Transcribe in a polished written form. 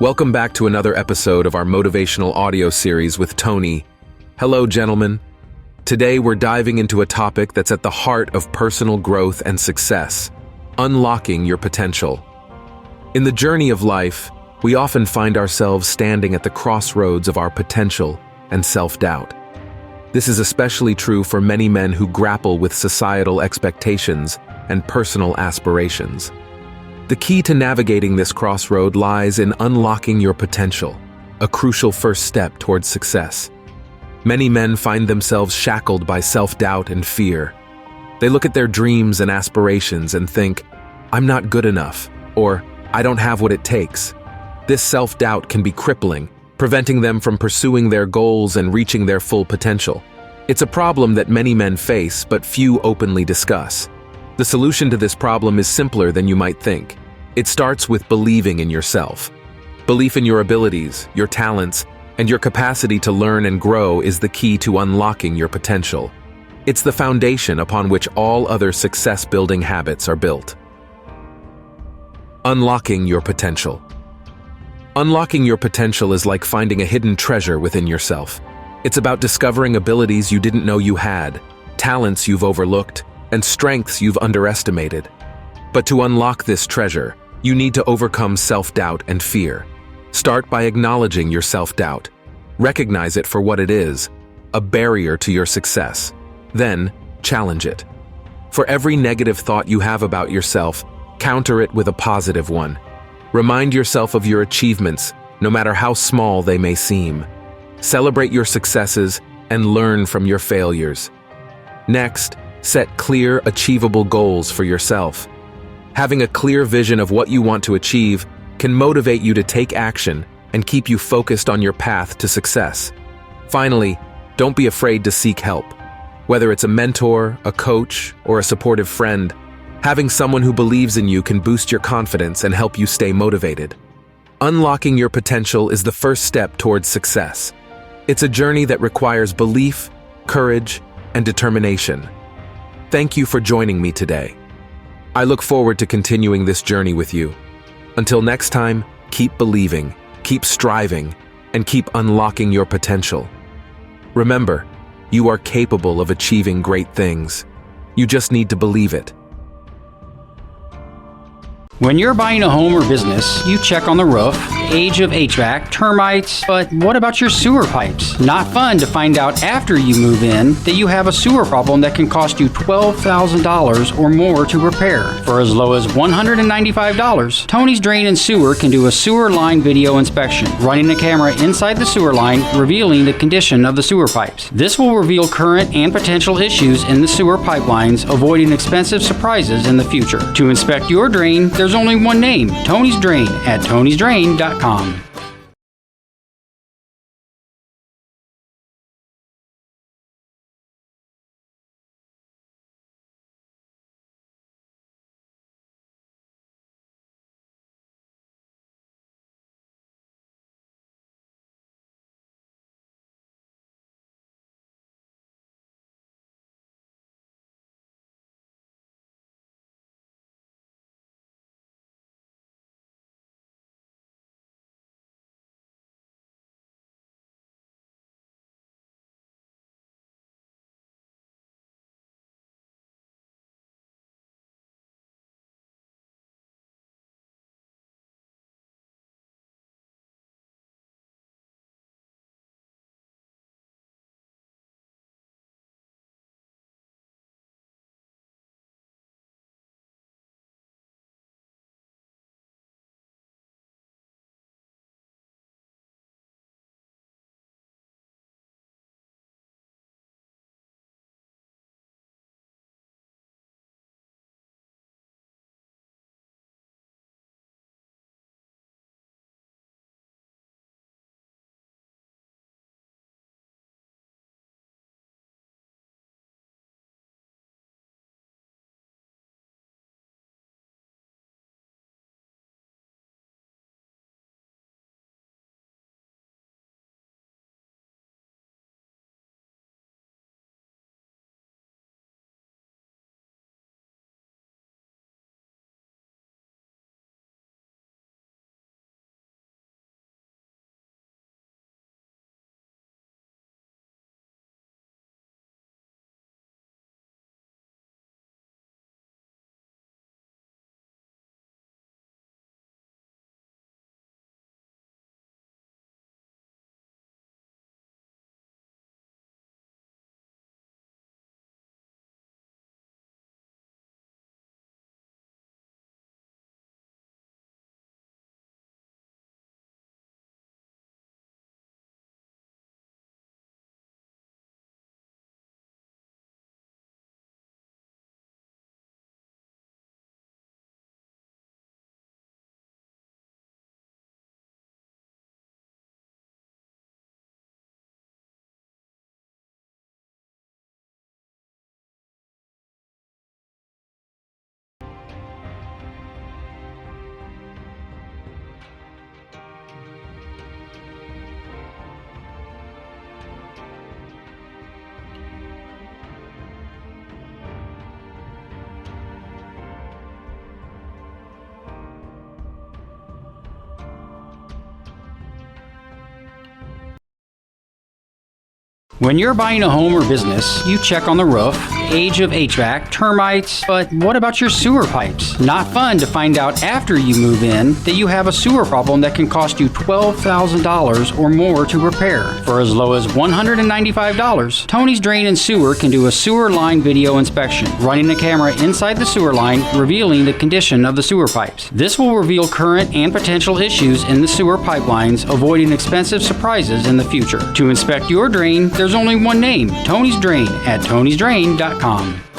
Welcome back to another episode of our motivational audio series with Tony. Hello, gentlemen. Today we're diving into a topic that's at the heart of personal growth and success: unlocking your potential. In the journey of life, we often find ourselves standing at the crossroads of our potential and self-doubt. This is especially true for many men who grapple with societal expectations and personal aspirations. The key to navigating this crossroad lies in unlocking your potential, a crucial first step towards success. Many men find themselves shackled by self-doubt and fear. They look at their dreams and aspirations and think, "I'm not good enough," or "I don't have what it takes." This self-doubt can be crippling, preventing them from pursuing their goals and reaching their full potential. It's a problem that many men face, but few openly discuss. The solution to this problem is simpler than you might think. It starts with believing in yourself. Belief in your abilities, your talents, and your capacity to learn and grow is the key to unlocking your potential. It's the foundation upon which all other success-building habits are built. Unlocking your potential. Unlocking your potential is like finding a hidden treasure within yourself. It's about discovering abilities you didn't know you had, talents you've overlooked, and strengths you've underestimated. But to unlock this treasure, you need to overcome self-doubt and fear. Start by acknowledging your self-doubt. Recognize it for what it is, a barrier to your success. Then, challenge it. For every negative thought you have about yourself, counter it with a positive one. Remind yourself of your achievements, no matter how small they may seem. Celebrate your successes and learn from your failures. Next, set clear, achievable goals for yourself. Having a clear vision of what you want to achieve can motivate you to take action and keep you focused on your path to success. Finally, don't be afraid to seek help. Whether it's a mentor, a coach, or a supportive friend, having someone who believes in you can boost your confidence and help you stay motivated. Unlocking your potential is the first step towards success. It's a journey that requires belief, courage, and determination. Thank you for joining me today. I look forward to continuing this journey with you. Until next time, keep believing, keep striving, and keep unlocking your potential. Remember, you are capable of achieving great things. You just need to believe it. When you're buying a home or business, you check on the roof, age of HVAC, termites, but what about your sewer pipes? Not fun to find out after you move in that you have a sewer problem that can cost you $12,000 or more to repair. For as low as $195, Tony's Drain and Sewer can do a sewer line video inspection, running a camera inside the sewer line, revealing the condition of the sewer pipes. This will reveal current and potential issues in the sewer pipelines, avoiding expensive surprises in the future. To inspect your drain, there's only one name: Tony's Drain at tonysdrain.com. When you're buying a home or business, you check on the roof, age of HVAC, termites, but what about your sewer pipes? Not fun to find out after you move in that you have a sewer problem that can cost you $12,000 or more to repair. For as low as $195, Tony's Drain and Sewer can do a sewer line video inspection, running a camera inside the sewer line, revealing the condition of the sewer pipes. This will reveal current and potential issues in the sewer pipelines, avoiding expensive surprises in the future. To inspect your drain, there's only one name, Tony's Drain, at tonysdrain.com.